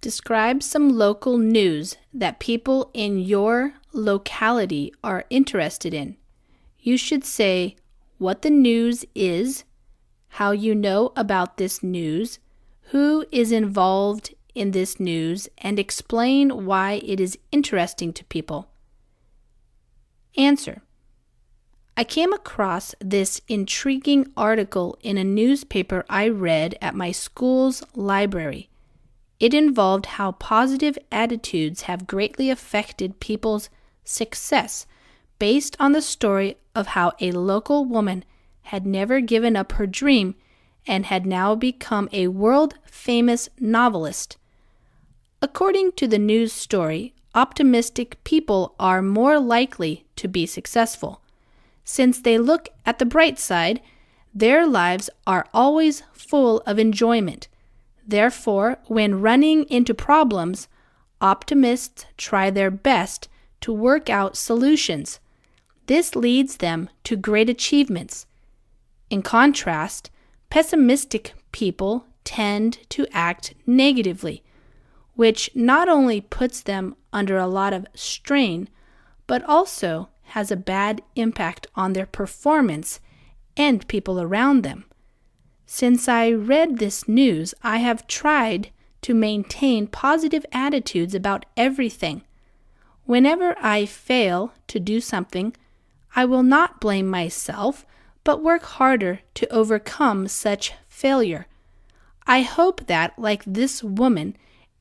Describe some local news that people in your locality are interested in. You should say what the news is, how you know about this news, who is involved in this news, and explain why it is interesting to people. Answer. I came across this intriguing article in a newspaper I read at my school's library. It involved how positive attitudes have greatly affected people's success based on the story of how a local woman had never given up her dream and had now become a world-famous novelist. According to the news story, optimistic people are more likely to be successful. Since they look at the bright side, their lives are always full of enjoyment. Therefore, when running into problems, optimists try their best to work out solutions. This leads them to great achievements. In contrast, pessimistic people tend to act negatively, which not only puts them under a lot of strain, but also has a bad impact on their performance and people around them. Since I read this news, I have tried to maintain positive attitudes about everything. Whenever I fail to do something, I will not blame myself, but work harder to overcome such failure. I hope that, like this woman,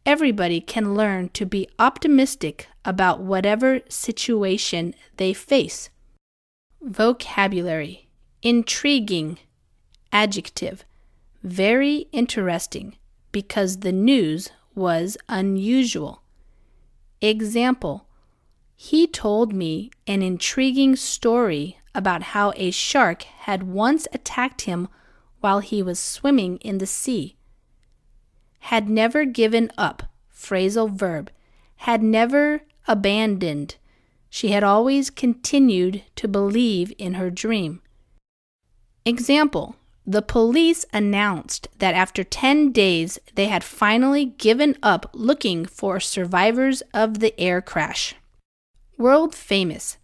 everybody can learn to be optimistic about whatever situation they face. Vocabulary. Intriguing. Adjective. Very interesting, because the news was unusual. Example. He told me an intriguing story about how a shark had once attacked him while he was swimming in the sea. Had never given up, phrasal verb. Had never abandoned. She had always continued to believe in her dream. Example. The police announced that after 10 days they had finally given up looking for survivors of the air crash. World famous.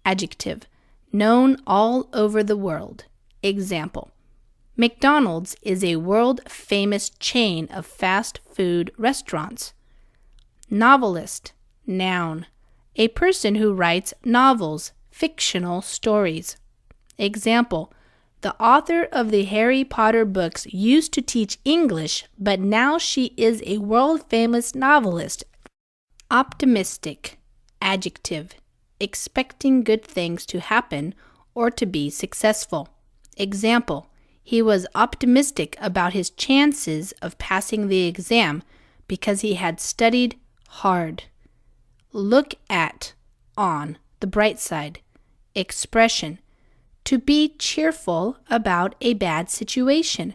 Adjective. Known all over the world. Example. McDonald's is a world-famous chain of fast food restaurants. Novelist. Noun. A person who writes novels, fictional stories. Example. The author of the Harry Potter books used to teach English, but now she is a world-famous novelist. Optimistic. Adjective. Expecting good things to happen or to be successful. Example. He was optimistic about his chances of passing the exam because he had studied hard. Look at, on, the bright side. Expression. To be cheerful about a bad situation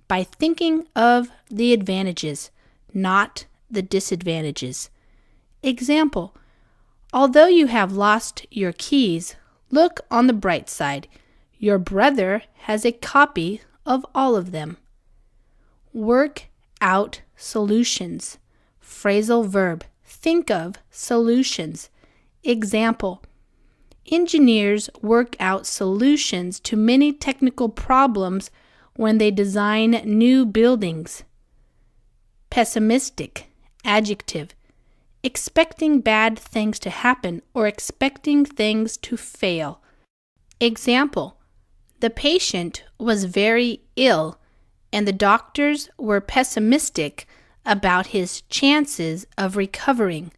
by thinking of the advantages, not the disadvantages. Example. Although you have lost your keys, look on the bright side. Your brother has a copy of all of them. Work out solutions. Phrasal verb. Think of solutions. Example. Engineers work out solutions to many technical problems when they design new buildings. Pessimistic. Adjective. Expecting bad things to happen or expecting things to fail. Example. The patient was very ill, and the doctors were pessimistic about his chances of recovering.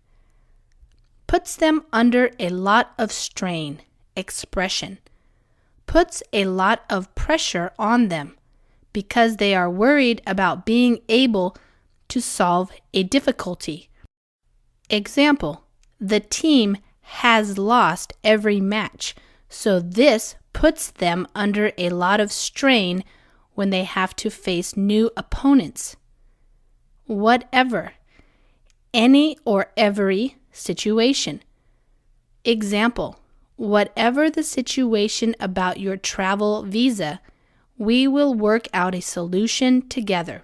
Puts them under a lot of strain. Expression. Puts a lot of pressure on them because they are worried about being able to solve a difficulty. Example. The team has lost every match, so this puts them under a lot of strain when they have to face new opponents. Whatever. Any or every situation. Example. Whatever the situation about your travel visa, we will work out a solution together.